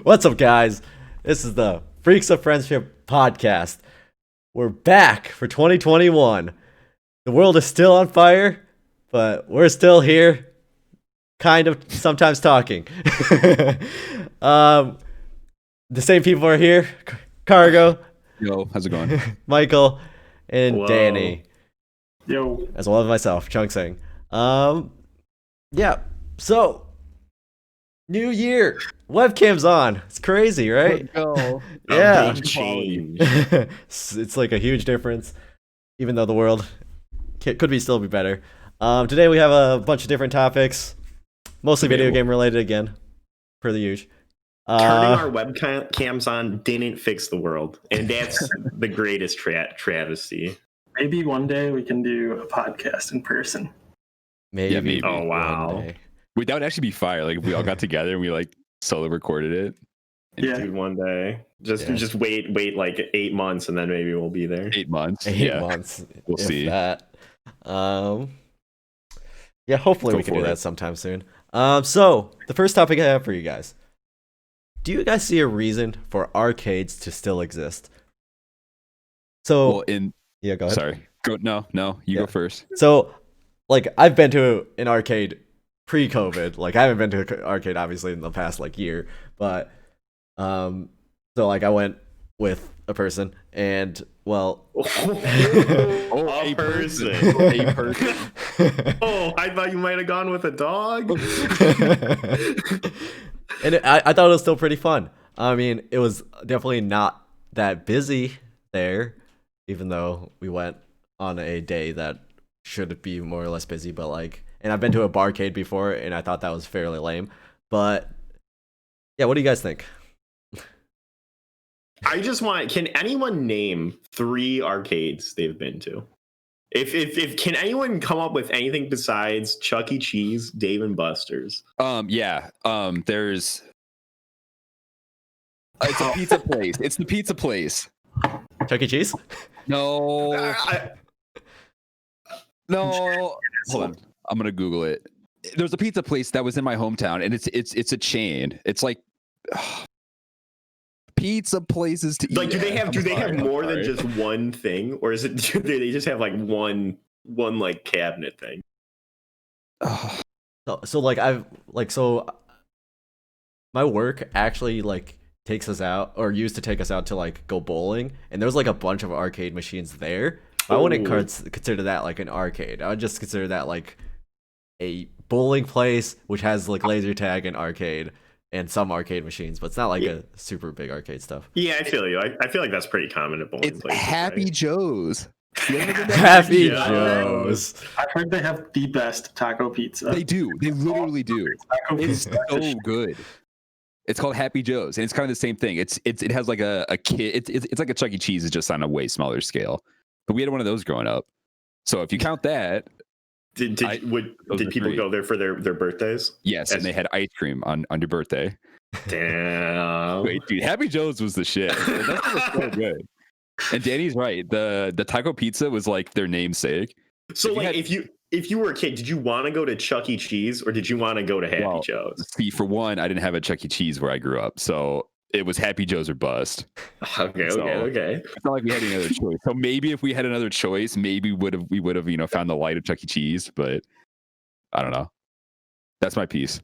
What's up, guys? This is the Freaks of Friendship podcast. We're back for 2021. The world is still on fire, but we're still here, kind of sometimes talking. The same people are here. Cargo, Yo, how's it going? Michael, and Whoa. Danny, Yo, as well as myself, Chung Sing. Yeah. So, new year, webcam's on. It's crazy, right? Go. Yeah. Big change. It's like a huge difference, even though the world could be still be better. Today we have a bunch of different topics, mostly video game related again, per the usual. Turning our webcams on didn't fix the world, and that's the greatest travesty. maybe one day we can do a podcast in person. Maybe. Yeah, maybe. Oh, wow. one day. That would actually be fire. Like if we all got together and we like solo recorded it. Yeah. Dude, one day. Just wait like 8 months, and then maybe we'll be there. 8 months. 8 months. We'll if see. That. Yeah, hopefully Go we can do for that it. sometime soon. So the first topic I have for you guys: do you guys see a reason for arcades to still exist? So Well, yeah, go ahead. sorry. No, you Yeah. go first. So, like, I've been to an arcade pre-COVID. Like, I haven't been to an arcade obviously in the past like year, but so like I went with a person, and well, Oh, a a person. A person. Oh, I thought you might have gone with a dog. and I thought it was still pretty fun. I mean, it was definitely not that busy there, even though we went on a day that should be more or less busy. But like, and I've been to a barcade before, and I thought that was fairly lame. But yeah, what do you guys think? I just want. Can anyone name 3 arcades they've been to? If can anyone come up with anything besides Chuck E. Cheese, Dave and Buster's? Yeah. There's it's a pizza place. It's the pizza place. Chuck E. Cheese? No. I- No. Hold on. I'm gonna Google it. There's a pizza place that was in my hometown, and it's a chain. It's like pizza places to eat. Like, do they at. have I'm more than sorry. just one thing, or is it do they just have like one like cabinet thing? Ugh. So like my work actually like takes us out or used to take us out to like go bowling, and there's like a bunch of arcade machines there. I wouldn't Ooh. consider that like an arcade. I would just consider that like a bowling place which has like laser tag and arcade and some arcade machines, but it's not like a super big arcade stuff. Yeah, I feel you. I feel like that's pretty common at bowling It's places. Happy right? Joe's. You ever been to Happy Joe's. Joe's. I've heard they have the best taco pizza. They do. They literally do. Taco It's pizza. so good. It's called Happy Joe's, and it's kind of the same thing. It has like a kid. It's like a Chuck E. Cheese, it's just on a way smaller scale. But we had one of those growing up. So if you count that, Did those are people great. go there for their birthdays? yes, and they had ice cream on your birthday. Damn. Wait, dude, Happy Joe's was the shit. That stuff was so good. And Danny's right. The taco pizza was like their namesake. So If you like had- if you were a kid, did you want to go to Chuck E. Cheese or did you want to go to Happy Well, Joe's? See, for one, I didn't have a Chuck E. Cheese where I grew up, so it was Happy Joe's or bust. Okay. It's not like we had any other choice. So maybe if we had another choice, maybe we would have found the light of Chuck E. Cheese, but I don't know. That's my piece.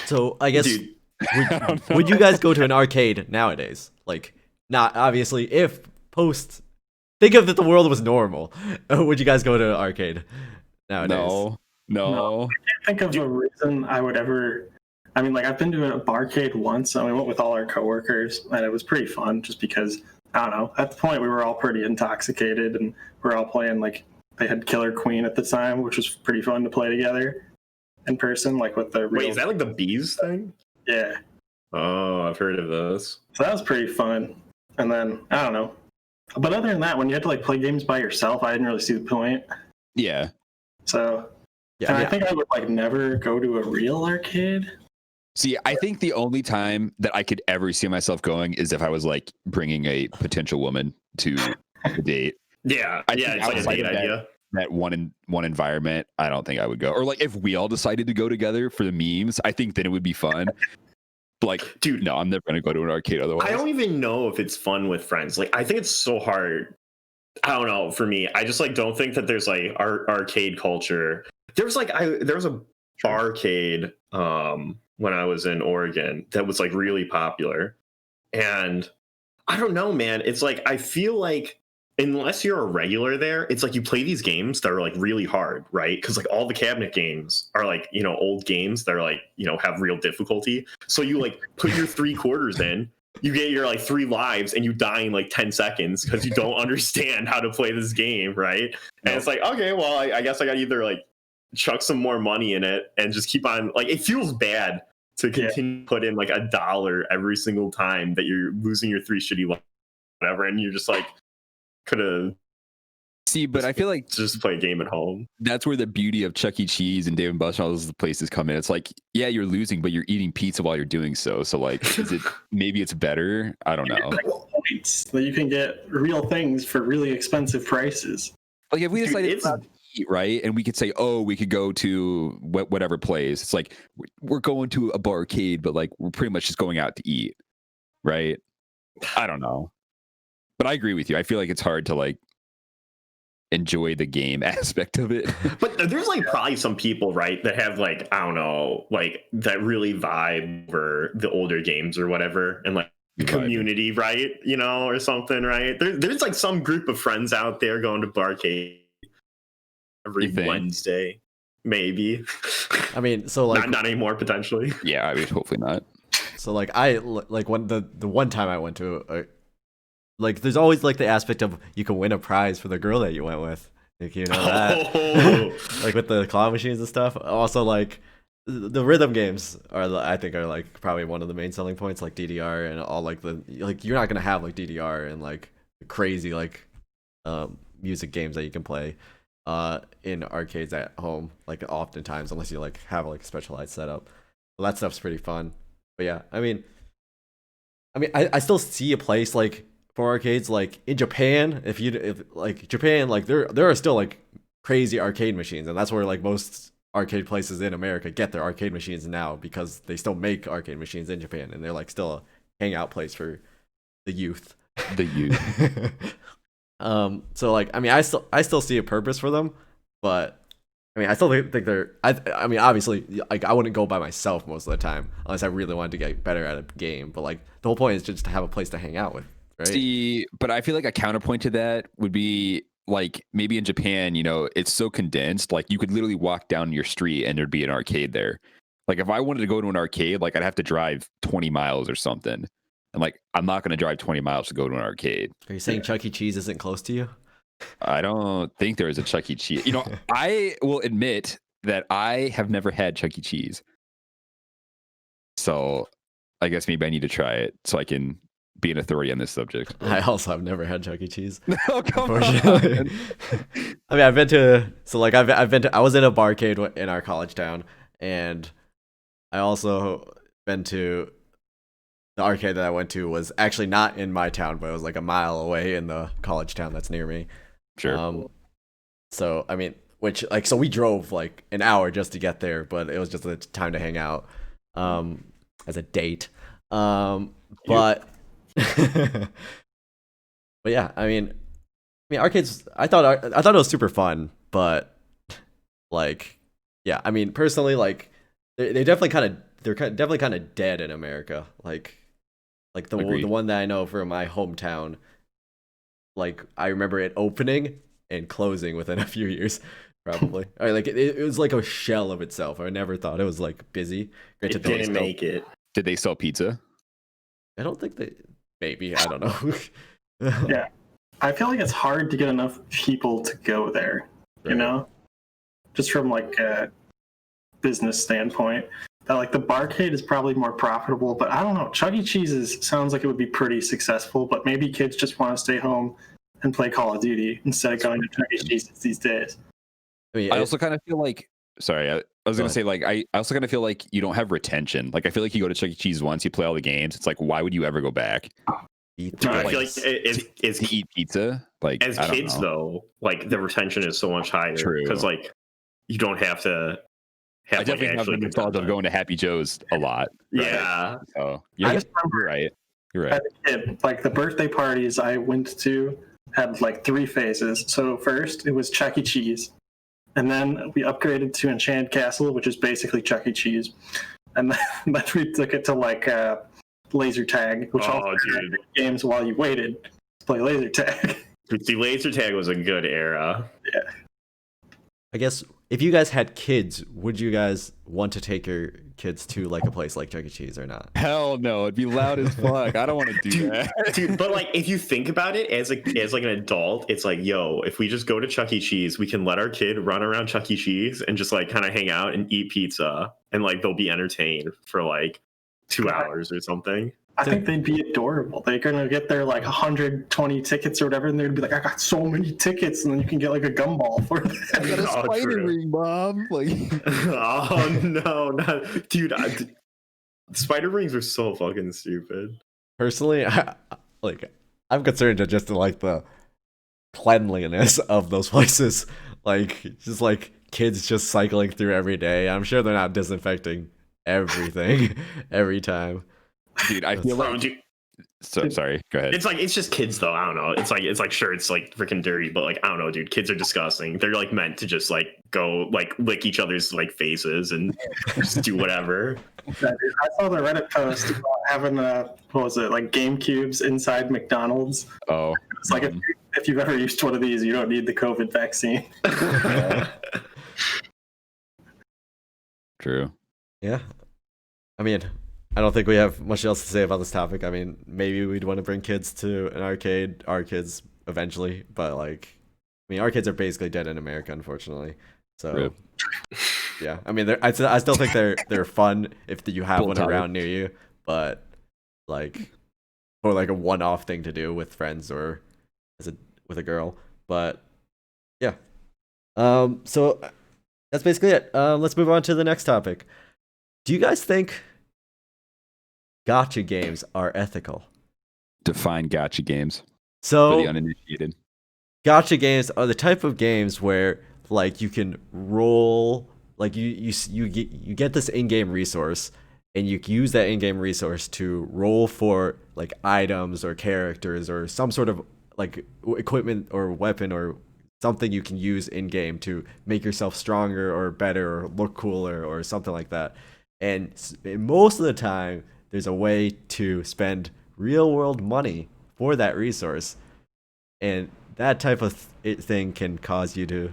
So I guess Dude, I don't know. would you guys go to an arcade nowadays? Like, not obviously if post. Think of that the world was normal. Would you guys go to an arcade nowadays? No. I can't think of a reason I would ever. I mean, like, I've been to a barcade once, and we went with all our coworkers, and it was pretty fun just because, I don't know, at the point we were all pretty intoxicated, and we were all playing, like, they had Killer Queen at the time, which was pretty fun to play together in person, like with the real. wait, is that like the bees thing? Yeah. Oh, I've heard of those. So that was pretty fun. And then, I don't know. But other than that, when you had to, like, play games by yourself, I didn't really see the point. Yeah. So, Yeah, and yeah. I think I would, like, never go to a real arcade. See, I think the only time that I could ever see myself going is if I was like bringing a potential woman to the date. Yeah, I yeah, think it's like a outside date of that- idea. That one environment, I don't think I would go. Or like if we all decided to go together for the memes, I think then it would be fun. Like, Dude, no, I'm never gonna go to an arcade otherwise. I don't even know if it's fun with friends. Like, I think it's so hard. I don't know. For me, I just like don't think that there's like arcade culture. There was a barcade when I was in Oregon that was like really popular, and I don't know, man. It's like I feel like unless you're a regular there, it's like you play these games that are like really hard, right? Because like all the cabinet games are like, you know, old games that are like, you know, have real difficulty. So you like put your 3/4 in, you get your like 3 lives, and you die in like 10 seconds because you don't understand how to play this game, right? And it's like, okay, well, I guess I got to either like chuck some more money in it and just keep on. Like, it feels bad to continue to put in like $1 every single time that you're losing your 3 shitty lives, whatever, and you're just like, could have but I feel like just play a game at home. that's where the beauty of Chuck E. Cheese and Dave and Buster's, all those places come in. It's like, yeah, you're losing, but you're eating pizza while you're doing so. So like, is it maybe it's better? I don't know. Points that you can get real things for really expensive prices. Like if we Dude, decided it's- not to eat, right, and we could say, oh, we could go to whatever place. It's like we're going to a barcade, but like we're pretty much just going out to eat, right? I don't know, but I agree with you. I feel like it's hard to like enjoy the game aspect of it. But there's like probably some people, right, that have like, I don't know, like that really vibe over the older games or whatever, and like community, right, you know, or something, right? There's like some group of friends out there going to barcade every Wednesday, maybe. I mean, so like not anymore potentially. Yeah, I mean, hopefully not. So like I like when the one time I went to like there's always like the aspect of you can win a prize for the girl that you went with. Like, you know that. Oh. Like with the claw machines and stuff. Also like the rhythm games I think are like probably one of the main selling points, like DDR and all like the like you're not gonna have like DDR and like crazy like music games that you can play in arcades at home like oftentimes, unless you like have like a specialized setup. Well, that stuff's pretty fun. But yeah, I mean I still see a place like for arcades like in Japan. If like Japan, like there are still like crazy arcade machines, and that's where like most arcade places in America get their arcade machines now, because they still make arcade machines in Japan, and they're like still a hangout place for the youth. So like I mean I still see a purpose for them, but I mean I still think they're I mean obviously like I wouldn't go by myself most of the time unless I really wanted to get better at a game, but like the whole point is just to have a place to hang out with, right? See, but I feel like a counterpoint to that would be like maybe in Japan, you know, it's so condensed, like you could literally walk down your street and there'd be an arcade there. Like if I wanted to go to an arcade, like I'd have to drive 20 miles or something. And like I'm not going to drive 20 miles to go to an arcade. Are you saying Chuck E. Cheese isn't close to you? I don't think there is a Chuck E. Cheese. You know, I will admit that I have never had Chuck E. Cheese. So I guess maybe I need to try it so I can be an authority on this subject. I also have never had Chuck E. Cheese. Oh, come Unfortunately. on. I mean, I've been to I was in a barcade in our college town, and I also been to the arcade that I went to was actually not in my town, but it was like a mile away in the college town that's near me. Sure. So I mean, which like so we drove like an hour just to get there, but it was just a time to hang out, as a date. But but yeah, I mean arcades. I thought it was super fun, but like yeah, I mean personally, like they're definitely kind of dead in America. Like the one that I know from my hometown. Like I remember it opening and closing within a few years, probably. Or like it was like a shell of itself. I never thought it was like busy. It didn't make it. Did they sell pizza? I don't think they. Maybe I don't know. Yeah, I feel like it's hard to get enough people to go there. Right. You know, just from like a business standpoint. That like the barcade is probably more profitable, but I don't know. Chuck E. Cheese's sounds like it would be pretty successful, but maybe kids just want to stay home and play Call of Duty instead of going to Chuck E. Cheese's these days. I mean, I also kind of feel like, sorry, I was going to say, like, I also kind of feel like you don't have retention. Like, I feel like you go to Chuck E. Cheese once, you play all the games. It's like, why would you ever go back? eat I feel twice. like it's To eat pizza? Like, as I don't kids know. though, like the retention is so much higher True. because like you don't have to I definitely have the nostalgia of going to Happy Joe's a lot. Right? Yeah. So I just remember you're right. You're right. as a kid, like the birthday parties I went to had like 3 phases. So first it was Chuck E. Cheese, and then we upgraded to Enchanted Castle, which is basically Chuck E. Cheese, and then we took it to like laser tag, which also had games while you waited to play laser tag. The laser tag was a good era. Yeah. I guess if you guys had kids, would you guys want to take your kids to like a place like Chuck E. Cheese or not? Hell no, it'd be loud as fuck. I don't want to do that. Dude, but like if you think about it as like an adult, it's like, yo, if we just go to Chuck E. Cheese, we can let our kid run around Chuck E. Cheese and just like kind of hang out and eat pizza, and like they'll be entertained for like 2 hours or something. I think they'd be adorable. They're gonna get their like 120 tickets or whatever, and they're gonna be like, "I got so many tickets," and then you can get like a gumball for that. I got a spider ring, Mom. Like, oh no, not dude. Spider rings are so fucking stupid. Personally, I'm concerned at just like the cleanliness of those places. Like just like kids just cycling through every day. I'm sure they're not disinfecting everything every time. Dude, I feel like. So sorry. Go ahead. It's just kids though. I don't know. It's like sure it's like freaking dirty, but like I don't know, dude. Kids are disgusting. They're like meant to just like go like lick each other's like faces and just do whatever. I saw the Reddit post about having what was it, like GameCubes inside McDonald's. Oh, it's like if you've ever used one of these, you don't need the COVID vaccine. True. Yeah. I mean, I don't think we have much else to say about this topic. I mean, maybe we'd want to bring kids to an arcade, our kids eventually, but like, I mean, our kids are basically dead in America, unfortunately. So, Rip. Yeah. I mean, I still think they're fun if you have one around near you, but like, or like a one-off thing to do with friends or with a girl. But yeah. So that's basically it. Let's move on to the next topic. Do you guys think gacha games are ethical? Define gacha games So for the uninitiated. Gacha games are the type of games where like you can roll, like you get this in-game resource, and you use that in-game resource to roll for like items or characters or some sort of like equipment or weapon or something you can use in-game to make yourself stronger or better or look cooler or something like that. And most of the time, there's a way to spend real-world money for that resource, and that type of thing can cause you to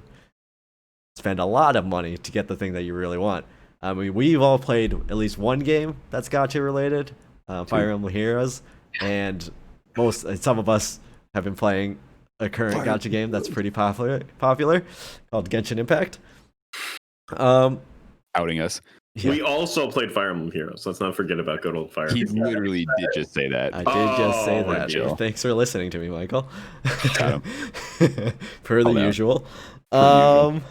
spend a lot of money to get the thing that you really want. I mean, we've all played at least one game that's gacha related, Fire Emblem Heroes, and some of us have been playing a current gacha game that's pretty popular called Genshin Impact. Outing us. Yeah. We also played Fire Emblem Heroes. Let's not forget about good old Fire He Emblem. literally did just say that. I did just say that. deal. Thanks for listening to me, Michael. Got Per the Called out. usual. usual.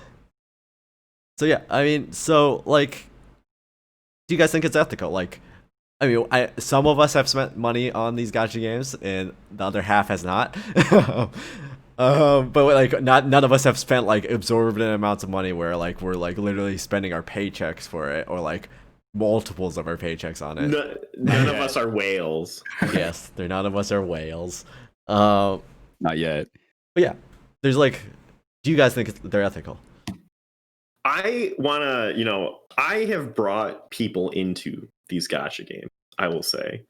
So yeah, I mean, so like, do you guys think it's ethical? Like, I mean, some of us have spent money on these gacha games, and the other half has not. But like, none of us have spent like absorbent amounts of money where like we're like literally spending our paychecks for it, or like multiples of our paychecks on it. None of us are whales. Yes, none of us are whales. Not yet. But yeah, there's like, do you guys think they're ethical? I want to, I have brought people into these gacha games, I will say.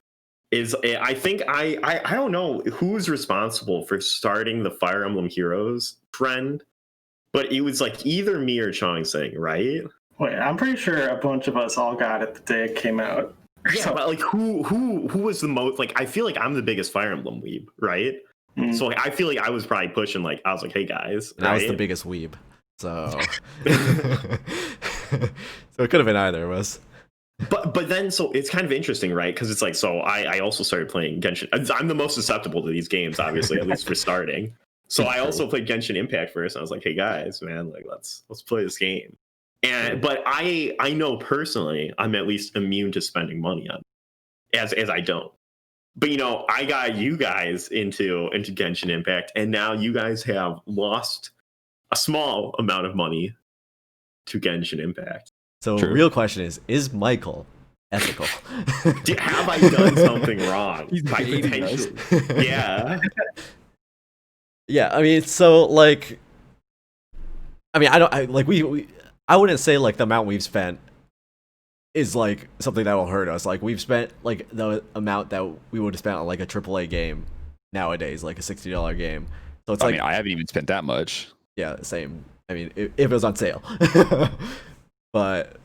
I think I don't know who's responsible for starting the Fire Emblem Heroes trend, but it was like either me or Chong Sing, right? Wait, I'm pretty sure a bunch of us all got it the day it came out. Yeah, but like who was the most, like, I feel like I'm the biggest Fire Emblem weeb, right? Mm. So like, I feel like I was probably pushing, like, I was like, hey guys, And I was the biggest weeb, so so it could have been either of us. But then, so it's kind of interesting, right? Because it's like, so I also started playing Genshin. I'm the most susceptible to these games, obviously, at least for starting. So I also played Genshin Impact first. And I was like, hey guys, man, like let's play this game. But I know personally, I'm at least immune to spending money on it, as I don't. But I got you guys into Genshin Impact, and now you guys have lost a small amount of money to Genshin Impact. So True. real question is Michael ethical? Have I done something wrong? He's By baiting us. potentially, yeah. Yeah, I mean, so like, I mean, I wouldn't say like the amount we've spent is like something that will hurt us. Like we've spent like the amount that we would have spent on like a AAA game nowadays, like a $60 game. So it's I like, mean, I haven't even spent that much. yeah, same. I mean, if it was on sale, but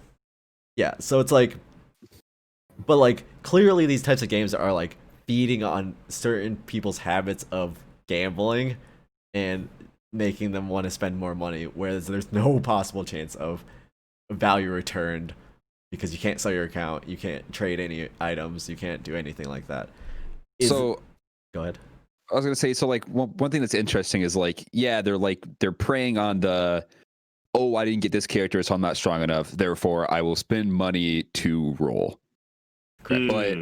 yeah, so it's like, but like clearly these types of games are like feeding on certain people's habits of gambling and making them want to spend more money, whereas there's no possible chance of value returned because you can't sell your account, you can't trade any items, you can't do anything like that. So Go ahead. I was gonna say, so like one thing that's interesting is like, yeah, they're preying on the, oh, I didn't get this character, so I'm not strong enough. Therefore, I will spend money to roll. Correct. But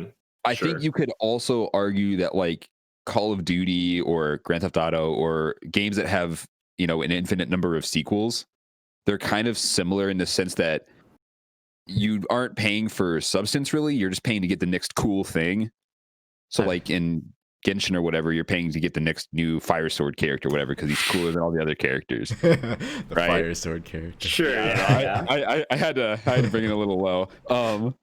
I Sure. think you could also argue that like Call of Duty or Grand Theft Auto or games that have, you know, an infinite number of sequels, they're kind of similar in the sense that you aren't paying for substance really, you're just paying to get the next cool thing. So like in Genshin or whatever, you're paying to get the next new Fire Sword character or whatever because he's cooler than all the other characters. The Right. Fire Sword character. Sure. Yeah. I had to bring it a little low.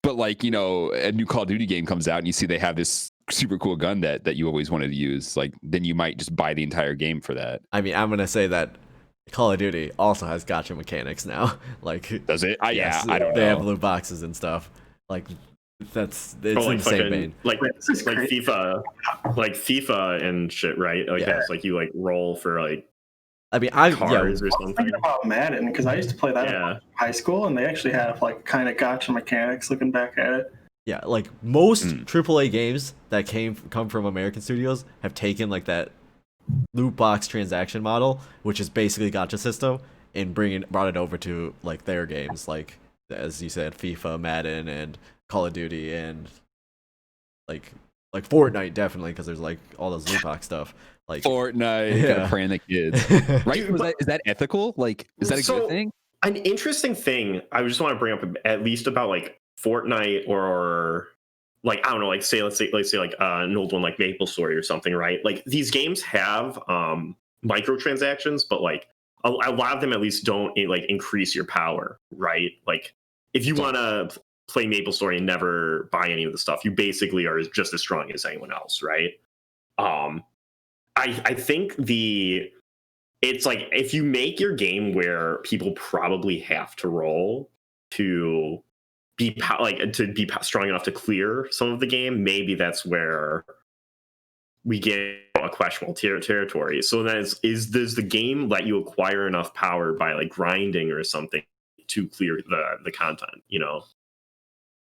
But like, you know, a new Call of Duty game comes out and you see they have this super cool gun that you always wanted to use. Like, then you might just buy the entire game for that. I mean, I'm gonna say that Call of Duty also has gacha mechanics now. Like, Does it? yes, I don't they know. have loot boxes and stuff. Like, it's Or in like the same fucking vein. like This is like crazy. FIFA and shit, right? Like Yeah. that's like you like roll for like I mean, I cars yeah, or I was something. thinking about Madden because I used to play that Yeah. in high school, and they actually have like kind of gotcha mechanics. Looking back at it, yeah, like most AAA games that come from American studios have taken like that loot box transaction model, which is basically gacha system, and brought it over to like their games, like as you said, FIFA, Madden, and Call of Duty, and like Fortnite definitely because there's like all those loot box stuff. Like Fortnite, Yeah. gotta prey on the kids. Right? Dude, Is that ethical? Like, is that a So- good thing? An interesting thing I just want to bring up at least about like Fortnite or like I don't know, like let's say like an old one like Maple Story or something, right? Like these games have microtransactions, but like a lot of them at least don't like increase your power, right? Like if you want to play Maple Story and never buy any of the stuff, you basically are just as strong as anyone else, right? I think it's like if you make your game where people probably have to roll to be strong enough to clear some of the game, maybe that's where we get a questionable territory. So then does the game let you acquire enough power by like grinding or something to clear the content? You know?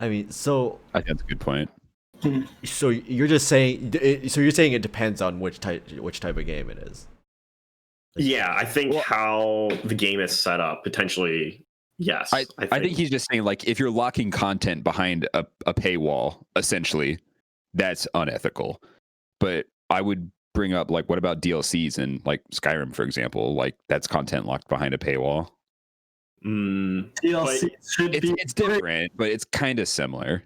I mean, so I think that's a good point. you're just saying it depends on which type of game it is. Yeah, I think how the game is set up potentially. Yes, I think he's just saying like if you're locking content behind a paywall, essentially, that's unethical. But I would bring up like what about DLCs and like Skyrim, for example? Like that's content locked behind a paywall. DLC should be. It's different, but it's kind of similar.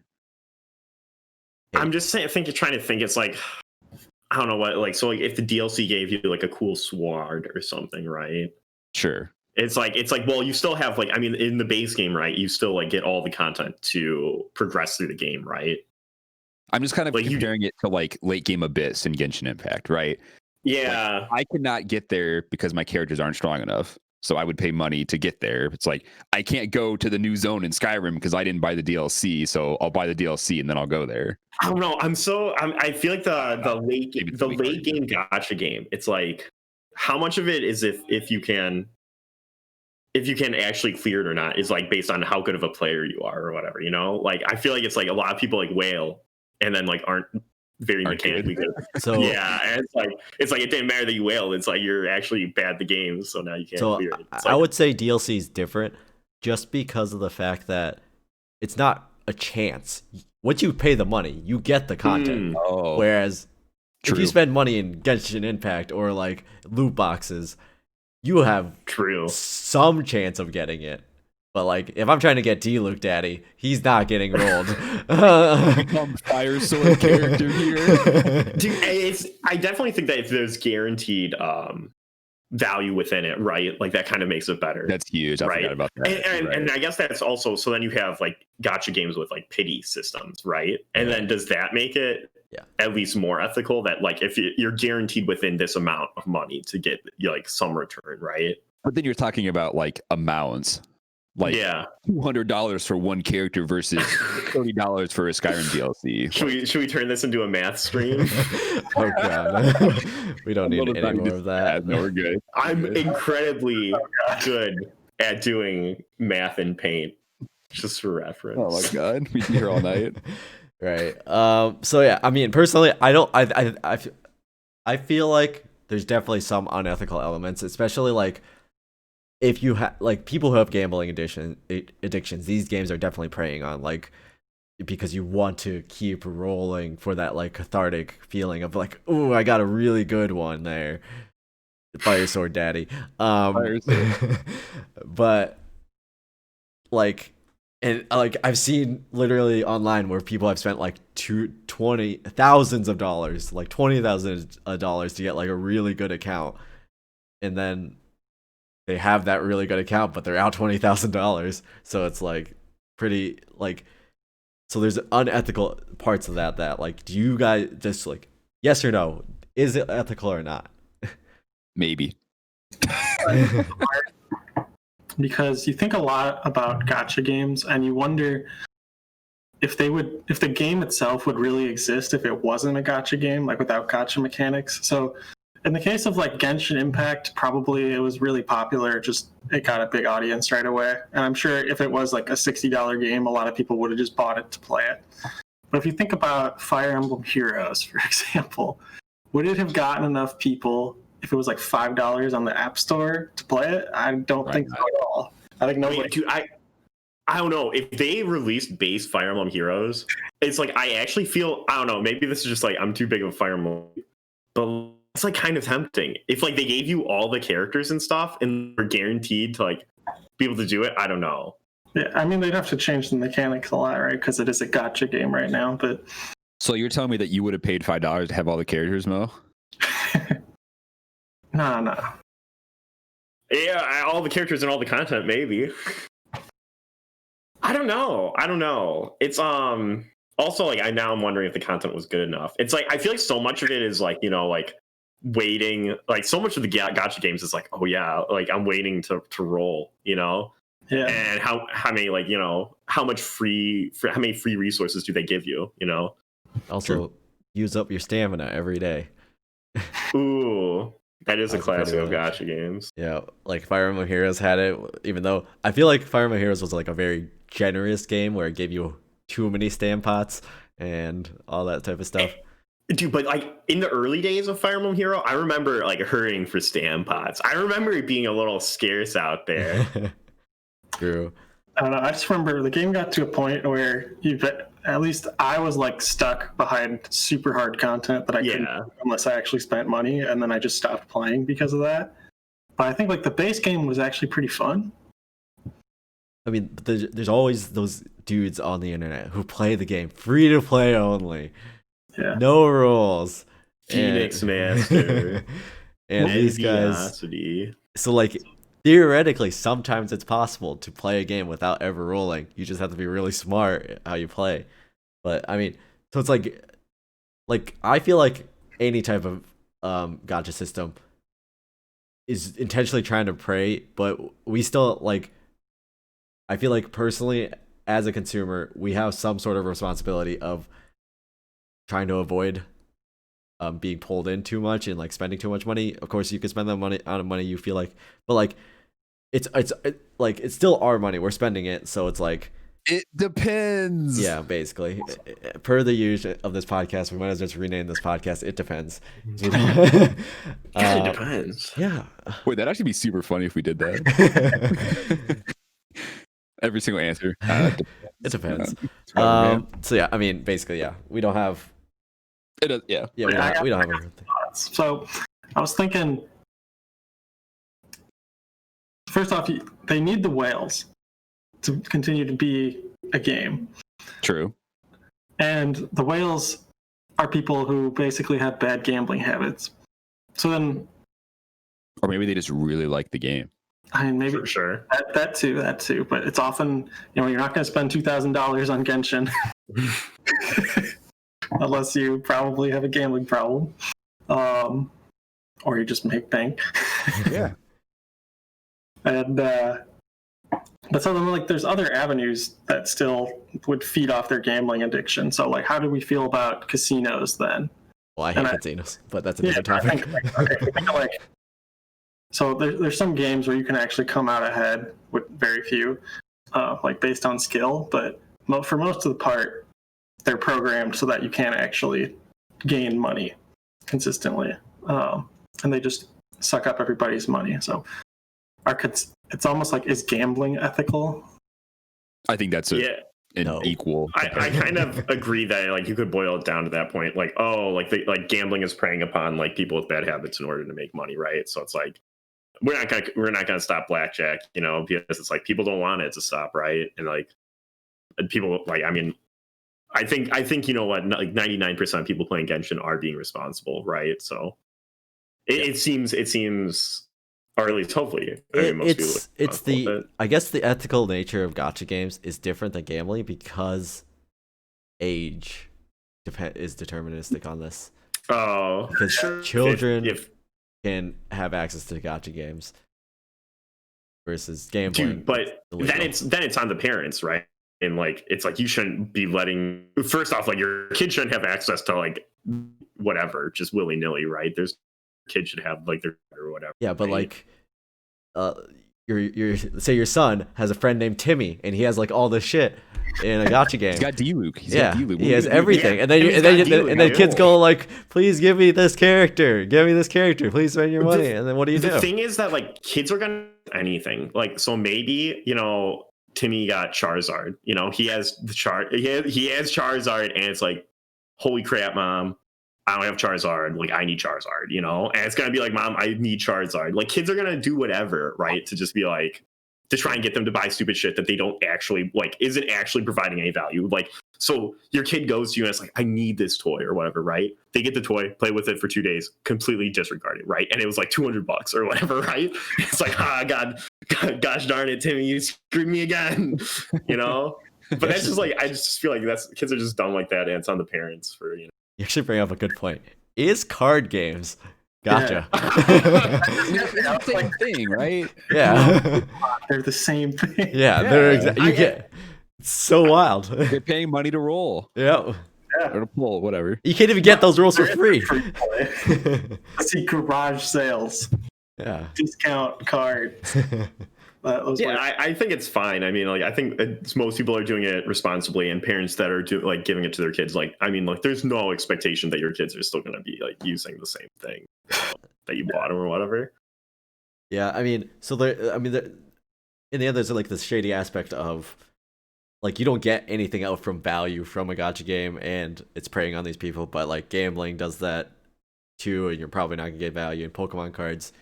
I'm just saying. I think you're trying to think. It's like I don't know what like. So like if the DLC gave you like a cool sword or something, right? Sure. It's like well, you still have like I mean in the base game, right? You still like get all the content to progress through the game, right? I'm just kind of Like, comparing it to like late game Abyss and Genshin Impact, right? Yeah. Like, I could not get there because my characters aren't strong enough. So I would pay money to get there. It's like I can't go to the new zone in Skyrim because I didn't buy the DLC. So I'll buy the DLC and then I'll go there. I don't know. I feel like the late game gacha game. It's like how much of it is if you can actually clear it or not is like based on how good of a player you are or whatever. You know, like I feel like it's like a lot of people like whale and then like aren't very mechanically good. So Yeah, and it's like it didn't matter that you wailed. It's like you're actually bad at the game, so now you can't So clear it. It's I like, would say DLC is different just because of the fact that it's not a chance. Once you pay the money, you get the content. Oh, Whereas if true. you spend money in Genshin Impact or like loot boxes, you have true. some chance of getting it. But like, if I'm trying to get D-Luke Daddy, he's not getting rolled. Become Fire Sword character here. Dude, I definitely think that if there's guaranteed value within it, right? Like that kind of makes it better. That's huge. I right? forgot about that. And I guess that's also, so then you have like gacha games with like pity systems, right? And then does that make it at least more ethical that like if you're guaranteed within this amount of money to get like some return, right? But then you're talking about like amounts. Like $200 for one character versus $30 for a Skyrim DLC. Should we turn this into a math stream? Oh god, we don't need any more of that. No, we're good. I'm incredibly good at doing math in Paint, just for reference. Oh my god, we'd be here all night. Right. So yeah, I mean, personally, I feel like there's definitely some unethical elements, especially like if you have like people who have gambling addictions, these games are definitely preying on, like, because you want to keep rolling for that like cathartic feeling of like, oh, I got a really good one there, Fire Sword Daddy. Fire Sword. But like, and like I've seen literally online where people have spent like thousands of dollars, like $20,000 to get like a really good account, and then they have that really good account, but they're out $20,000. So it's like pretty like, so there's unethical parts of that like, do you guys just like, yes or no, is it ethical or not? Maybe. Because you think a lot about gacha games and you wonder if the game itself would really exist if it wasn't a gacha game, like without gacha mechanics. So in the case of like Genshin Impact, probably it was really popular. Just it got a big audience right away. And I'm sure if it was like a $60 game, a lot of people would have just bought it to play it. But if you think about Fire Emblem Heroes, for example, would it have gotten enough people if it was like $5 on the App Store to play it? I don't think so at all. I think nobody. Dude, I don't know. If they released base Fire Emblem Heroes, it's like I actually feel, I don't know, maybe this is just like I'm too big of a Fire Emblem, but it's like kind of tempting. If like they gave you all the characters and stuff and were guaranteed to like be able to do it, I don't know. Yeah, I mean they'd have to change the mechanics a lot, right? Because it is a gacha game right now. But so you're telling me that you would have paid $5 to have all the characters, Mo? No. Yeah, all the characters and all the content, maybe. I don't know. It's also like I'm wondering if the content was good enough. It's like I feel like so much of it is like, you know, like waiting, like so much of the gacha games is like, oh yeah, like I'm waiting to roll, you know. Yeah. And how many, like, you know, how many free resources do they give you, you know? Also, use up your stamina every day. Ooh, that is a classic of gacha games. Yeah, like Fire Emblem Heroes had it, even though I feel like Fire Emblem Heroes was like a very generous game where it gave you too many stam pots and all that type of stuff. Dude, but like in the early days of Fire Emblem Hero, I remember like hurrying for stam pots. I remember it being a little scarce out there. True. I don't know. I just remember the game got to a point where at least I was like stuck behind super hard content that I couldn't do unless I actually spent money, and then I just stopped playing because of that. But I think like the base game was actually pretty fun. I mean, there's always those dudes on the internet who play the game free to play only. Yeah. No rules. Phoenix Master. And these guys. So like theoretically, sometimes it's possible to play a game without ever rolling. You just have to be really smart how you play. But I mean, so it's like I feel like any type of gacha system is intentionally trying to prey, but we still like. I feel like personally, as a consumer, we have some sort of responsibility of trying to avoid being pulled in too much and like spending too much money. Of course, you can spend the amount of money you feel like, but like it's still our money. We're spending it, so it's like it depends. Yeah, basically, per the usual of this podcast, we might as well just rename this podcast. It depends. It depends. Yeah. Wait, that'd actually be super funny if we did that. Every single answer. It depends. So yeah, I mean, basically, yeah, we don't have. It does, yeah. Yeah, we don't have everything. So, I was thinking. First off, they need the whales. to continue to be a game. True. And the whales are people who basically have bad gambling habits. So then, Or maybe they just really like the game. I mean, maybe For sure. that too. But it's often, you're not going to spend $2,000 on Genshin unless you probably have a gambling problem, or you just make bank. Yeah. And but so then, like, there's other avenues that still would feed off their gambling addiction. So, like, how do we feel about casinos then? Well, I hate casinos, but that's a different topic. So there's some games where you can actually come out ahead with very few, like based on skill. But for most of the part, they're programmed so that you can't actually gain money consistently, and they just suck up everybody's money. So it's almost like, is gambling ethical? I think that's an equal. I kind of agree that, like, you could boil it down to that point, like, oh, like gambling is preying upon, like, people with bad habits in order to make money, right? So it's like, we're not gonna stop blackjack, because it's like people don't want it to stop, right? And like, people, like, I mean, I think what, like 99% of people playing Genshin are being responsible, right? So it seems, or at least hopefully, I guess the ethical nature of gacha games is different than gambling because age is deterministic on this. Oh, because sure. children can have access to gacha games versus gambling. Dude, but then it's on the parents, right? And like, it's like, you shouldn't be letting, first off, like, your kid shouldn't have access to, like, whatever, just willy-nilly, right? There's kids should have, like, their or whatever. Yeah, but right? like, your say your son has a friend named Timmy, and he has like all this shit in a gacha game. He's got D-Luke. He has everything, and then kids go like, "Please give me this character. Please spend your money." And then what do you do? The thing is that, like, kids are gonna do anything. Like, so maybe, Timmy got Charizard. He has the he has Charizard, and it's like, holy crap, mom, I don't have Charizard. Like, I need Charizard, and it's gonna be like, mom, I need Charizard. Like, kids are gonna do whatever, right? To just be like, to try and get them to buy stupid shit that they don't actually like, isn't actually providing any value. Like, so your kid goes to you and it's like, I need this toy or whatever, right? They get the toy, play with it for 2 days, completely disregard it, right? And it was like $200 or whatever, right? It's like, God, gosh darn it, Timmy, you screwed me again, But that's just like, I just feel like kids are just dumb like that, and it's on the parents for. You actually bring up a good point. Is card games gacha? They're the same thing, right? Yeah. They're the same thing. Yeah, they're it's so wild. They're paying money to roll. Yeah. Or to pull, whatever. You can't even get those rolls for free. See garage sales. Yeah. Discount cards. I think it's fine. I mean, like, I think most people are doing it responsibly, and parents that are giving it to their kids, like, I mean, like, there's no expectation that your kids are still going to be like using the same thing that you bought them or whatever. Yeah, I mean, so in the end, there's like this shady aspect of, like, you don't get anything out from value from a gacha game, and it's preying on these people. But like, gambling does that too, and you're probably not gonna get value. In Pokemon cards,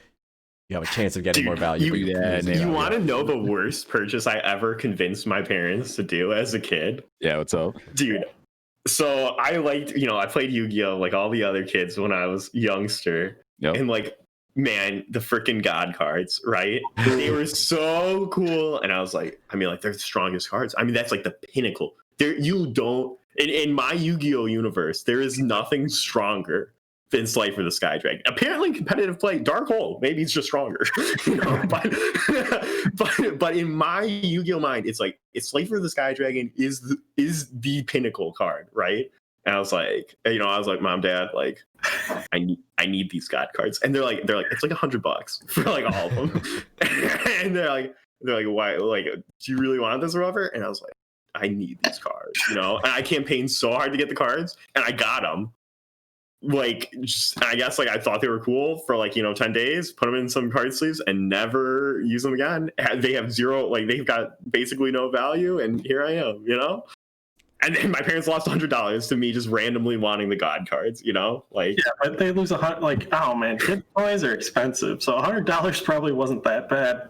you have a chance of getting more value. You want to know the worst purchase I ever convinced my parents to do as a kid? Yeah, what's up? Dude, so I liked, I played Yu-Gi-Oh! Like all the other kids when I was youngster. Yep. And like, man, the freaking God cards, right? They were so cool. And I was like, I mean, like, they're the strongest cards. I mean, that's like the pinnacle. In my Yu-Gi-Oh! Universe, there is nothing stronger than Slifer the Sky Dragon. Apparently, in competitive play, Dark Hole, maybe it's just stronger. But in my Yu-Gi-Oh! Mind, it's like, Slifer the Sky Dragon is the pinnacle card, right? And I was like, Mom, Dad, like, I need these God cards. And they're like, it's like $100 for like all of them. And they're like, why? Like, do you really want this or whatever? And I was like, I need these cards, And I campaigned so hard to get the cards, and I got them. Like, just, I guess, like, I thought they were cool for like 10 days, put them in some card sleeves, and never use them again. They have zero, like, they've got basically no value, and here I am, And then my parents lost $100 to me just randomly wanting the God cards, like. Yeah, but they lose like, oh man, kid toys are expensive, so $100 probably wasn't that bad.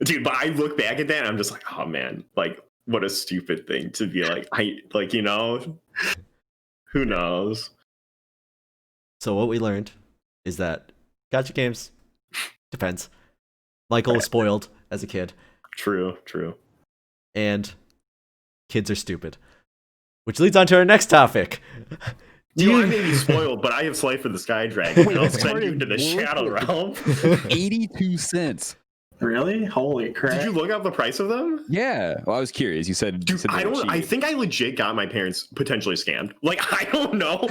dude. But I look back at that and I'm just like, oh man, like what a stupid thing to be like. I like, you know, who knows? So what we learned is that gacha games depends. Michael was spoiled as a kid, True. and kids are stupid. Which leads on to our next topic. I may be spoiled, but I have Slice for the Sky Dragon. And I'll send you into the Shadow Realm. 82 cents. Really? Holy crap! Did you look up the price of them? Yeah. Well, I was curious. You said, Dude, they were cheap. I think I legit got my parents potentially scammed. Like, I don't know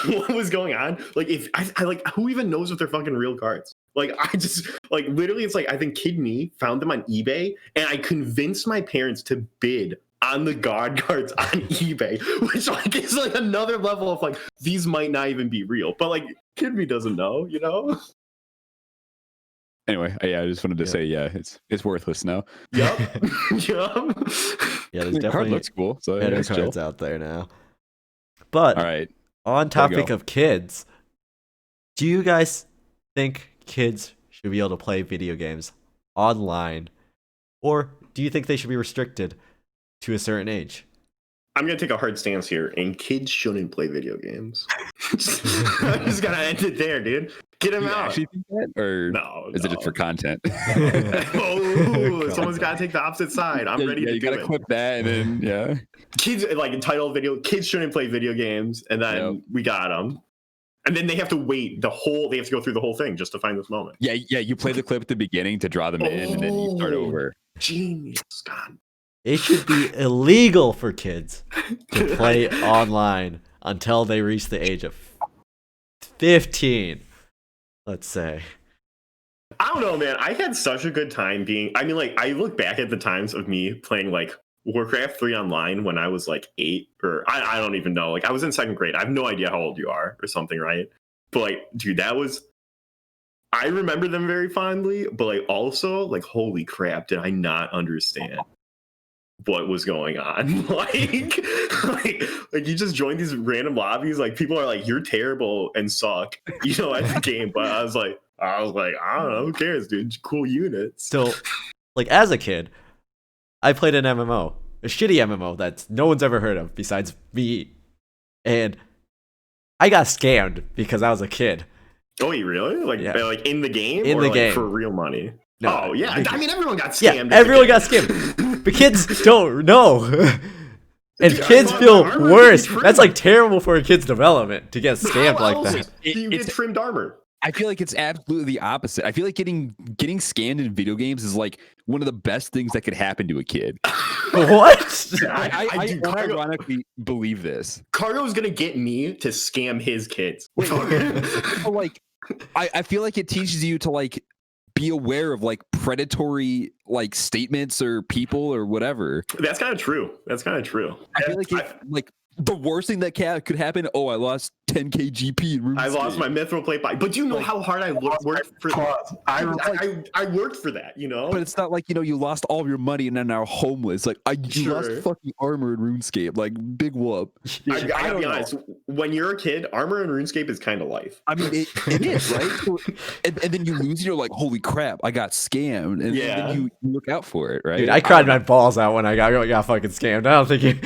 what was going on. Like, if I like, who even knows if they're fucking real cards? Like, I just like literally, it's like I think Kid Me found them on eBay, and I convinced my parents to bid on the God cards on eBay, which like is like another level of like these might not even be real. But like, Kid Me doesn't know, you know? Anyway, yeah, I just wanted to say, yeah, it's worthless now. Yup. Yup. Yeah, there's The card definitely looks cool. So yeah, better it's chill. cards out there now. But All right. on topic go. of kids, do you guys think kids should be able to play video games online, or do you think they should be restricted to a certain age? I'm gonna take a hard stance here, and kids shouldn't play video games. I'm just gonna end it there, dude. Get them Do you out. actually think that, or No, is it just for content? Oh, someone's gotta take the opposite side. I'm ready to you do gotta it. clip that, and then yeah. Kids like entitled video. Kids shouldn't play video games, and then Yep. we got them. And then they have to wait they have to go through the whole thing just to find this moment. Yeah. You play the clip at the beginning to draw them in, and then you start Oh. over. Genius, God. It should be illegal for kids to play online until they reach the age of 15, let's say. I don't know, man. I had such a good time I mean, like, I look back at the times of me playing, like, Warcraft 3 online when I was, like, 8, or I don't even know. Like, I was in 2nd grade. I have no idea how old you are or something, right? But, like, dude, I remember them very fondly, but, like, also, like, holy crap, did I not understand what was going on. like you just joined these random lobbies, like people are like, you're terrible and suck, you know, at the game. But I was like, I don't know, who cares, dude? Cool units. So, like, as a kid, I played an MMO, a shitty MMO that no one's ever heard of besides me, and I got scammed because I was a kid. Oh, you really? Like, Yeah. like in the game? In or the like game. for real money? No, Oh yeah, I mean everyone got Yeah, scammed. everyone got scammed. But kids don't know. And Dude, I kids thought feel the armor worse. would be That's trimmed. like terrible for a kid's development to get scammed How like else that. do you get It's- trimmed armor? I feel like it's absolutely the opposite. I feel like getting scammed in video games is like one of the best things that could happen to a kid. What? I do. Cargo, unironically believe this. Cargo's gonna get me to scam his kids. So, like, I feel like it teaches you to like be aware of like predatory like statements or people or whatever. That's kind of true. I feel like like the worst thing that could happen. Oh, I lost 10k GP in RuneScape. I lost my mithril plate buy. But do you know how hard I worked for that? I worked for that, you know? But it's not like, you know, you lost all of your money and then now homeless. Like, you lost Sure. fucking armor in RuneScape. Like, big whoop. I gotta don't be know. honest. When you're a kid, armor in RuneScape is kind of life. I mean, it is, right? So, and then you lose and you're like, holy crap, I got scammed. And Yeah. then you look out for it, right? Dude, I cried my balls out when I got fucking scammed. I don't think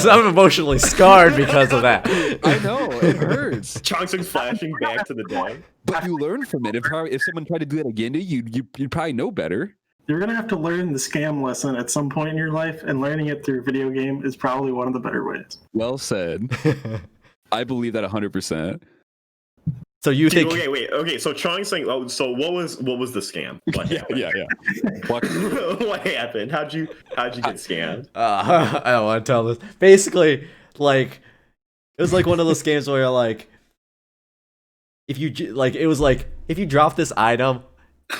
I'm emotionally scarred because of that. I know, it hurts. Chunks flashing back to the day. But you learn from it. If someone tried to do that again to you, you'd probably know better. You're gonna have to learn the scam lesson at some point in your life, and learning it through video game is probably one of the better ways. Well said. I believe that 100%. So you Dude, think okay. So Chong's saying, oh, so what was the scam? What happened? Yeah. What? What happened? How'd you get scammed? I don't want to tell this. Basically, like, it was like one of those games where like, if you if you drop this item,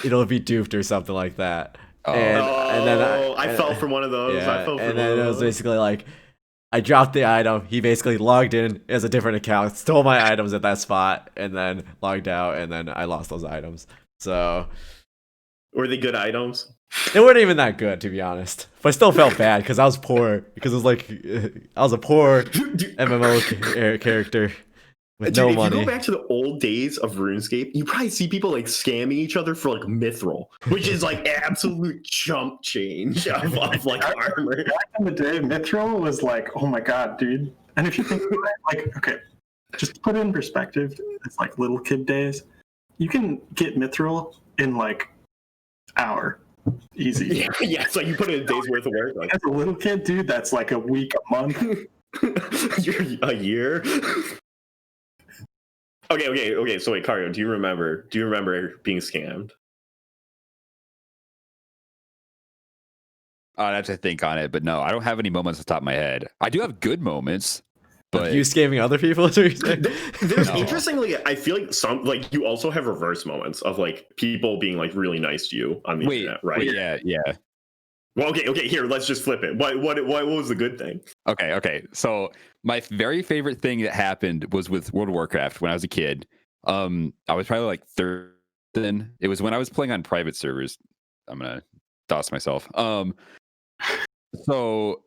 it'll be duped or something like that. Oh. And then I fell for one of those. Yeah, I fell for and one then of it was those. basically like, I dropped the item. He basically logged in as a different account, stole my items at that spot, and then logged out. And then I lost those items. So Were they good items? they weren't even that good, to be honest. But I still felt bad because I was poor. Because it was like I was a poor Dude, MMO character with Dude, no if money. you go back to the old days of RuneScape, you probably see people like scamming each other for like mithril, which is like absolute chump change of like armor. Back in the day, mithril was like, oh my god, dude. And if you think about it, like, okay, just to put it in perspective, it's like little kid days. You can get mithril in like hour, easy. Yeah, yeah. It's like you put in a day's worth of work. Like As a little kid, dude, that's like a week, a month. you're a year. Okay. So wait, Kario, do you remember being scammed? I'd have to think on it, but no, I don't have any moments off the top of my head. I do have good moments, but You scamming other people? Is what you're saying? There's No. interestingly, I feel like some like you also have reverse moments of like people being like really nice to you on the internet, right? yeah. Well, okay. Here, let's just flip it. What was the good thing? Okay. So my very favorite thing that happened was with World of Warcraft when I was a kid. I was probably like third then. It was when I was playing on private servers. I'm gonna DOS myself. So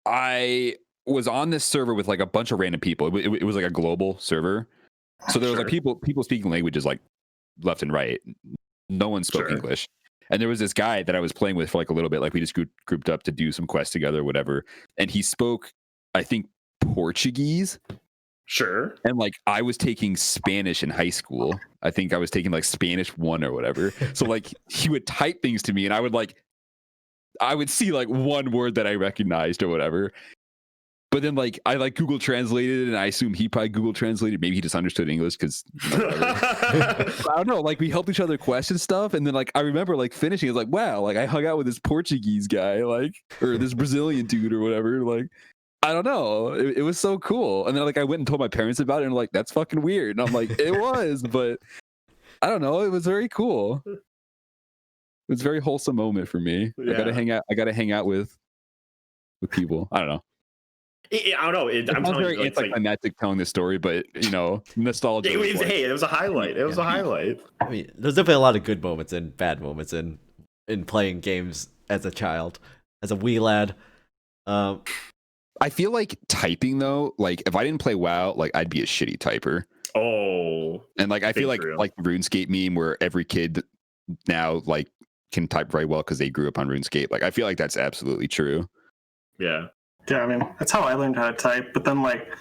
I was on this server with like a bunch of random people. It was like a global server. So there was like people speaking languages like left and right. No one spoke Sure. English. And there was this guy that I was playing with for like a little bit. Like we just grouped up to do some quests together, whatever. And he spoke, I think, Portuguese. Sure. And like I was taking Spanish in high school. I think I was taking like Spanish 1 or whatever. So like he would type things to me and I would see like one word that I recognized or whatever. But then like I like Google translated and I assume he probably Google translated. Maybe he just understood English because I don't know. Like we helped each other question stuff. And then like I remember like finishing, it's like, wow, like I hung out with this Portuguese guy, like, or this Brazilian dude or whatever. Like, I don't know. It was so cool. And then like I went and told my parents about it and like, that's fucking weird. And I'm like, it was, but I don't know. It was very cool. It was a very wholesome moment for me. Yeah. I gotta hang out with people. I don't know. I don't know. It I'm sounds telling very you, like, it's like anticlimactic telling this story, but you know, nostalgia. it was was, like- hey, it was a highlight. It was a highlight. I mean, there's definitely a lot of good moments and bad moments in playing games as a child, as a wee lad. I feel like typing though, like if I didn't play WoW, like I'd be a shitty typer. Oh, And like I feel Big like true. like the RuneScape meme where every kid now like can type very well because they grew up on RuneScape. Like I feel like that's absolutely true. yeah. Yeah, I mean, that's how I learned how to type. But then, like,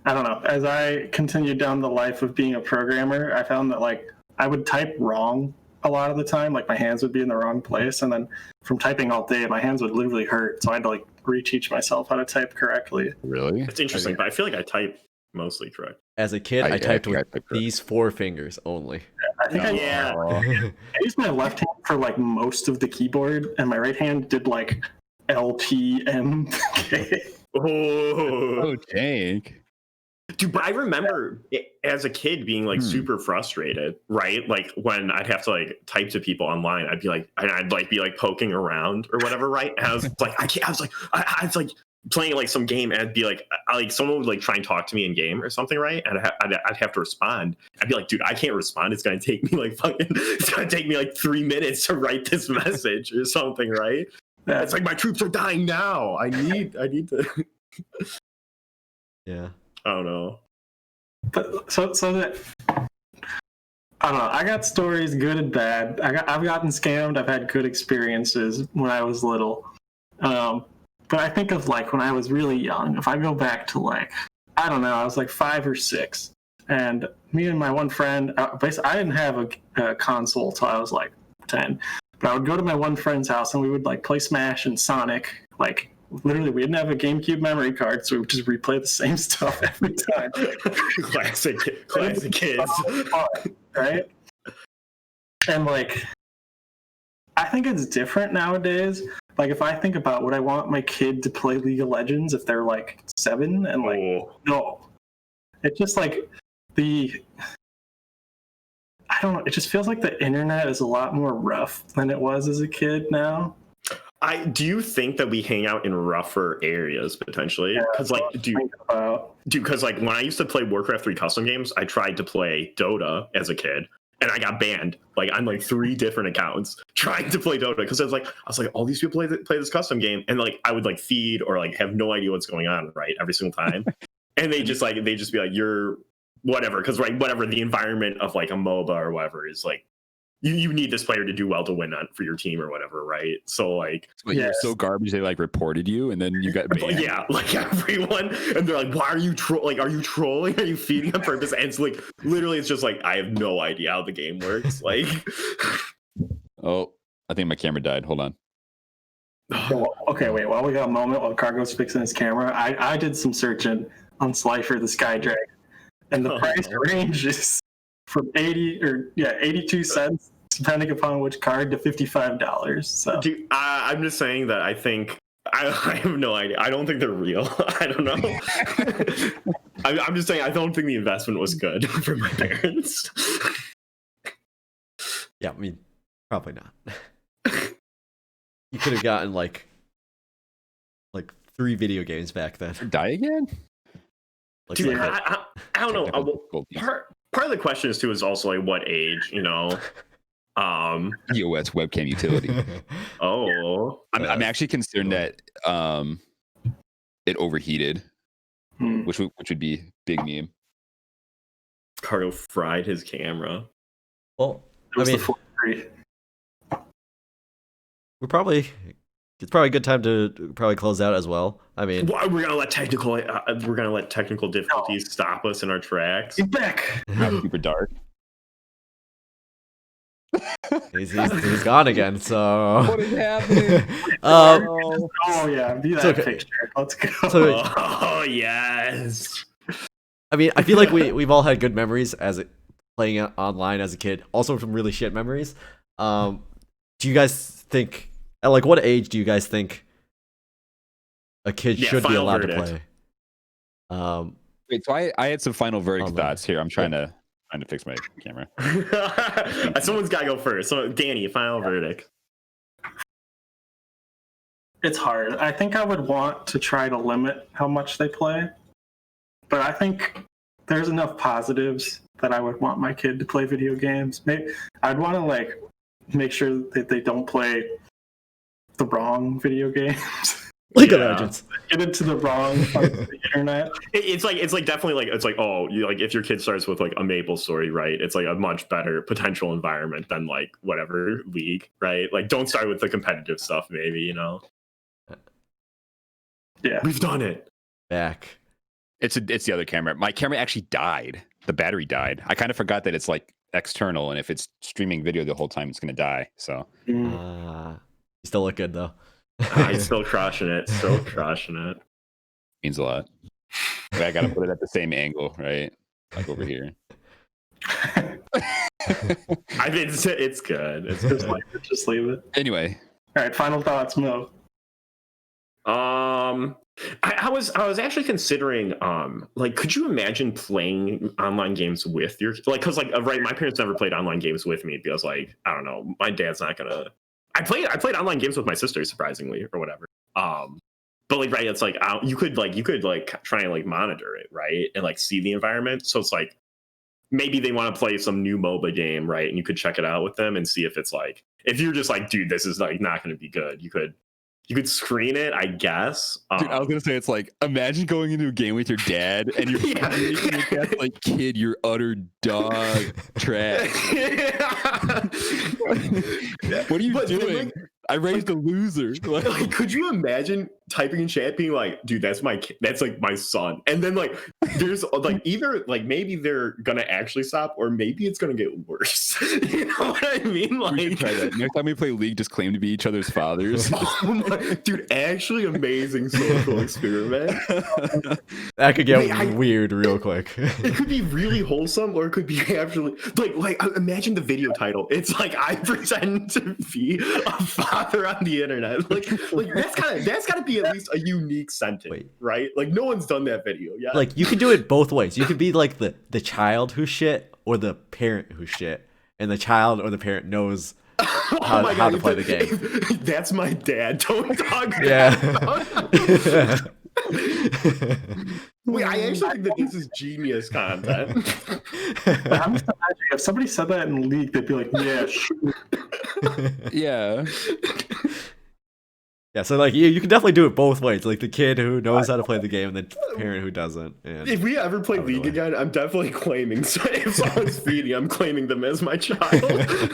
I don't know, as I continued down the life of being a programmer, I found that, like, I would type wrong a lot of the time. Like, my hands would be in the wrong place. And then from typing all day, my hands would literally hurt. So I had to, like, reteach myself how to type correctly. Really? It's interesting, but I feel like I type mostly correct. As a kid, I typed I with type correct. these 4 fingers only. I think Yeah. I used my left hand for, like, most of the keyboard, and my right hand did, like, LPMK. Oh, dang. dude, but I remember as a kid being like super frustrated, right? Like when I'd have to like type to people online, I'd be like poking around or whatever, right? And I was like, I was like playing like some game, and I'd be like someone would like try and talk to me in game or something, right? And I'd have to respond. I'd be like, dude, I can't respond. It's gonna take me like 3 minutes to write this message or something, right? Yeah. It's like my troops are dying now. I need to. Yeah. I don't know. But so that I don't know. I got stories, good and bad. I've gotten scammed. I've had good experiences when I was little. But I think of like when I was really young. If I go back to like I don't know, I was like 5 or 6, and me and my one friend. Basically, I didn't have a console till I was like 10. But I would go to my one friend's house and we would like play Smash and Sonic. Like literally, we didn't have a GameCube memory card, so we would just replay the same stuff every time. classic kids. Right? And like, I think it's different nowadays. Like, if I think about would I want my kid to play League of Legends if they're like 7 and like, Oh. no. It's just like I don't know. It just feels like the internet is a lot more rough than it was as a kid now. Do you think that we hang out in rougher areas potentially? Because because like when I used to play Warcraft 3 custom games, I tried to play Dota as a kid, and I got banned like on like 3 different accounts trying to play Dota because I was like all these people play this custom game, and like I would like feed or like have no idea what's going on right every single time. and they just be like, you're whatever, because whatever the environment of like a MOBA or whatever is like, you need this player to do well to win on for your team or whatever, right? So like, you're so garbage they like reported you, and then you got banned. Yeah, like everyone, and they're like, why are you are you trolling? Are you feeding on purpose? And it's like literally, it's just like, I have no idea how the game works. Like, oh, I think my camera died. Hold on. Okay, wait. While we got a moment, while Cargo's fixing his camera, I did some searching on Slifer the Sky Dragon, and the price ranges from 82 cents, depending upon which card, to $55. So, dude, I'm just saying that I think I have no idea. I don't think they're real. I don't know. I'm just saying I don't think the investment was good for my parents. Yeah, I mean, probably not. You could have gotten like 3 video games back then. Die again? Like, Dude, like I don't know. Part of the question is too is also like what age, you know. EOS webcam utility. Oh, I'm actually concerned that it overheated, which would be big meme. Cardo fried his camera. Well, I mean, it's probably a good time to probably close out as well. I mean, we're gonna let technical difficulties stop us in our tracks. Get back. Not super dark. he's gone again. So what is happening? Oh yeah, be that picture. Let's go. Oh yes. I mean, I feel like we've all had good memories playing online as a kid. Also, some really shit memories. Do you guys think? At like what age do you guys think a kid should be allowed to play? Wait, so I had some final verdict thoughts here. I'm trying to fix my camera. Someone's got to go first. So, Danny, final verdict. It's hard. I think I would want to try to limit how much they play, but I think there's enough positives that I would want my kid to play video games. Maybe I'd want to like make sure that they don't play the wrong video games. League of Legends. Get into the wrong part of the internet. It's like definitely like it's like, oh, you like if your kid starts with like a Maple Story, right? It's like a much better potential environment than like whatever League, right? Like don't start with the competitive stuff, maybe, you know. Yeah, we've done it. Back. It's the other camera. My camera actually died. The battery died. I kind of forgot that it's like external, and if it's streaming video the whole time, it's gonna die. So. You still look good though. He's still crushing it. Still crushing it. Means a lot. But I gotta put it at the same angle, right? Like over here. I mean, it's good. It's just like just leave it. Anyway. All right. Final thoughts, Mo. I was actually considering like, could you imagine playing online games with your like, because like right, my parents never played online games with me because like I don't know, my dad's not gonna. I played online games with my sister, surprisingly, or whatever. But like, right, it's like you could try and like monitor it, right, and like see the environment. So it's like maybe they want to play some new MOBA game, right, and you could check it out with them and see if it's like if you're just like, dude, this is like not going to be good. You could screen it, I guess. Dude, I was gonna say it's like imagine going into a game with your dad and you're like, kid, you're utter dog trash. What are you doing? Like, I raised a loser. Like, could you imagine typing in chat being like, dude, that's like my son, and then like there's like either like maybe they're gonna actually stop or maybe it's gonna get worse. You know what I mean? Like, we should try that. Next time we play League, just claim to be each other's fathers. Oh my, dude, actually amazing social experiment. That could get weird real quick. It could be really wholesome or it could be actually like imagine the video title. It's like I pretend to be a father on the internet. Like that's gotta be at least a unique sentence, right? Like no one's done that video yet. Like you can do it both ways. You could be like the child who's shit or the parent who's shit, and the child or the parent knows how to play the game. That's my dad. Don't talk. Yeah. Wait, I actually think that this is genius content. I'm just imagining if somebody said that in League, they'd be like, "Yeah, sure." Yeah. Yeah, so like you can definitely do it both ways. Like the kid who knows how to play the game, and the parent who doesn't. And If we ever play Out of the League way. again, I'm definitely claiming. So if someone's feeding, I'm claiming them as my child.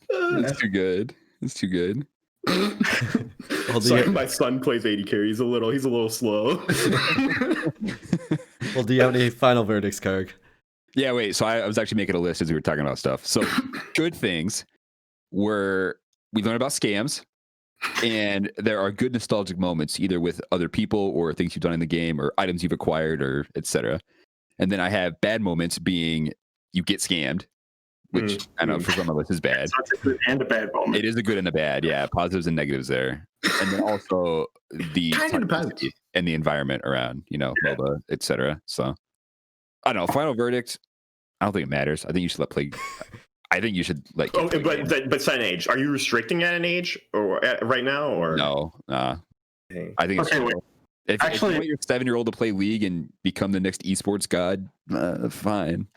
It's too good. It's too good. Well, do Sorry, you, my son plays AD carry. He's a little slow. well, do you have any final verdicts, Kirk? Yeah, wait. So I was actually making a list as we were talking about stuff. So good things were we learned about scams, and there are good nostalgic moments either with other people or things you've done in the game or items you've acquired or etc. And then I have bad moments being you get scammed, which I know for some of us is bad. So it's a good and a bad moment. It is a good and a bad, yeah, positives and negatives there. And then also the Kinda depends. toxicity and the environment around, MOBA, etc. So I don't know. Final verdict. I don't think it matters. I think you should let play. I think you should let. Oh, kids play games. but set an age. Are you restricting at an age or right now or No, nah. Dang. I think it's Okay, wait. cool. If you Actually- want your 7-year-old to play League and become the next esports god, fine.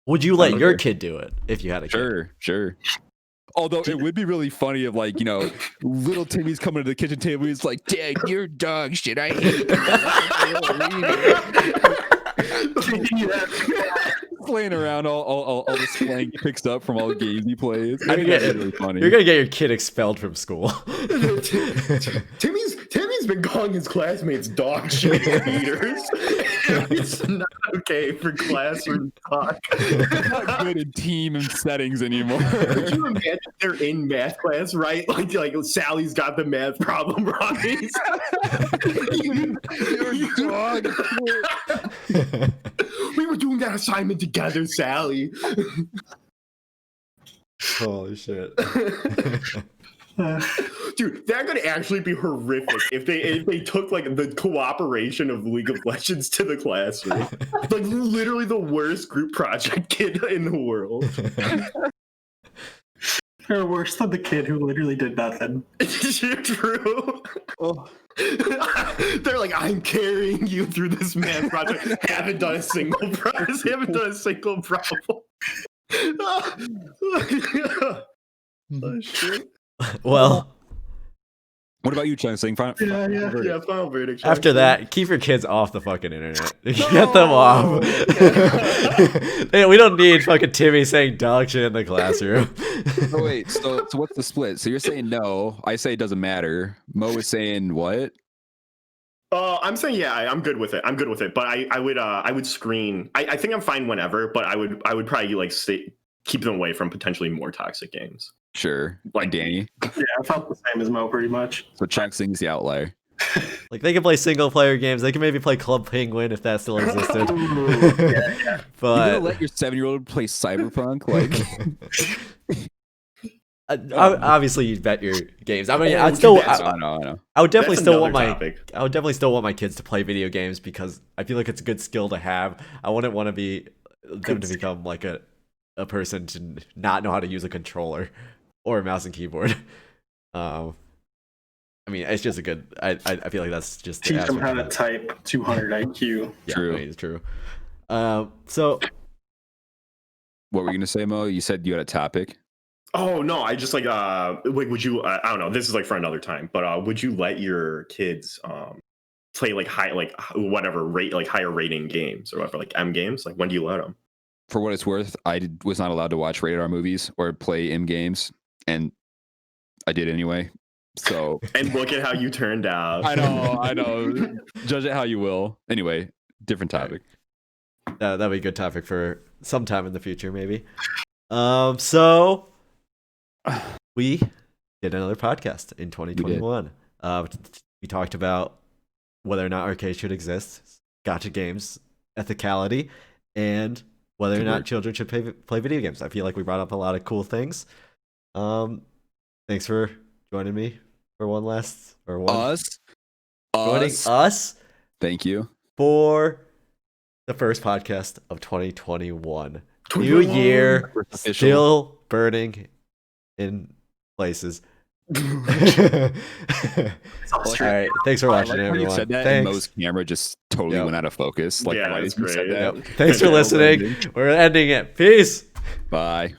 Would you let your Okay. kid do it if you had a kid? Sure. Although it would be really funny if, like, little Timmy's coming to the kitchen table. He's like, "Dad, you're dog shit. I hate you." Playing around all the slang he picks up from all the games he plays. I think that'd be really funny. You're gonna get your kid expelled from school. Timmy's been calling his classmates dog shit eaters. It's not okay for classroom talk. Not good in team and settings anymore. Could you imagine they're in math class, right? Like Sally's got the math problem wrong. You're dog. We were doing that assignment together, Sally. Holy shit. Dude, that could actually be horrific if they took like the cooperation of League of Legends to the classroom. Like literally the worst group project kid in the world. They're worse than the kid who literally did nothing. True. Oh. They're like, I'm carrying you through this math project. Haven't done a single problem. Oh, shit. Well, What about you, Chang? Saying final? Yeah, final verdict. after that, keep your kids off the fucking internet. Get them off. Hey, we don't need fucking Timmy saying dog shit in the classroom. Oh, wait, so what's the split? So you're saying no. I say it doesn't matter. Mo is saying what? I'm saying yeah, I'm good with it. But I would screen. I think I'm fine whenever, but I would probably like keep them away from potentially more toxic games. Sure. Like Danny. Yeah, I felt the same as Mo pretty much. So Chang Sing's the outlier. Like they can play single player games. They can maybe play Club Penguin if that still existed. Yeah. You're But gonna let your 7-year-old play Cyberpunk? Like, obviously you'd bet your games. I mean, Oh, I'd still, that's- I know. I would definitely That's still want another my, topic. I would definitely still want my kids to play video games because I feel like it's a good skill to have. I wouldn't want to be them to become like a person to not know how to use a controller or a mouse and keyboard. I mean, it's just a good. I feel like that's just the Teach them how aspect to of it. type 200 IQ. Yeah, True. I mean, it's true. So What were you gonna say, Mo? You said you had a topic. Oh no, I just like would you I don't know, this is like for another time, but would you let your kids play like high like whatever rate like higher rating games or whatever like M games? Like when do you let them? For what it's worth, was not allowed to watch rated R movies or play M games, and I did anyway. So And look at how you turned out. I know. Judge it how you will. Anyway, different topic. that'd be a good topic for sometime in the future, maybe. So we did another podcast in 2021. We talked about whether or not arcades should exist, gacha games, ethicality, and whether or Good not work. children should play video games. I feel like we brought up a lot of cool things. Thanks for joining me for joining us Thank you. for the first podcast of 2021. New year, Official. still burning in places. All right, thanks for I watching, like how you everyone. said that, and Thanks. Mo's camera just totally Yep. went out of focus. Like Yeah, right that's as you said great. that. Yep. Thanks for Yeah, listening. ending. We're ending it. Peace. Bye.